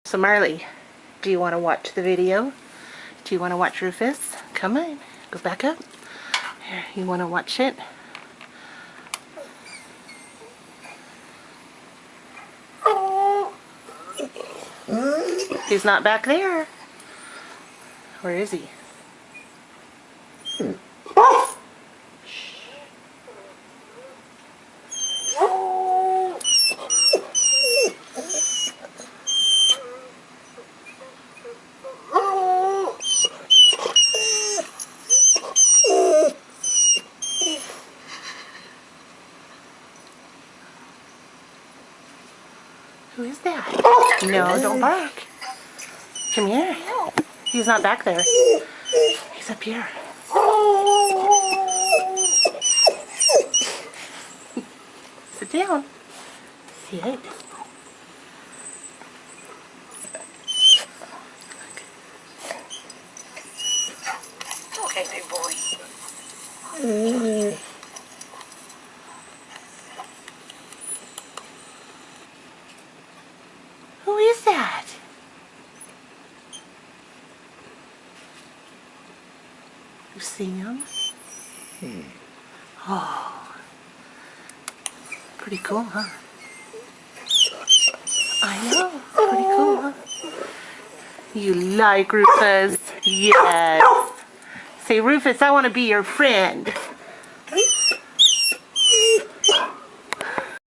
So Marley, do you want to watch the video? Do you want to watch Rufus? Come on, go back up. Here, you want to watch it? He's not back there. Where is he? Who is that? No, don't bark. Come here. He's not back there. He's up here. Sit down. Sit. Okay, big boy. Who is that? You see him? Oh. Pretty cool, huh? I know. Pretty cool, huh? You like Rufus? Yes. Say, Rufus, I want to be your friend.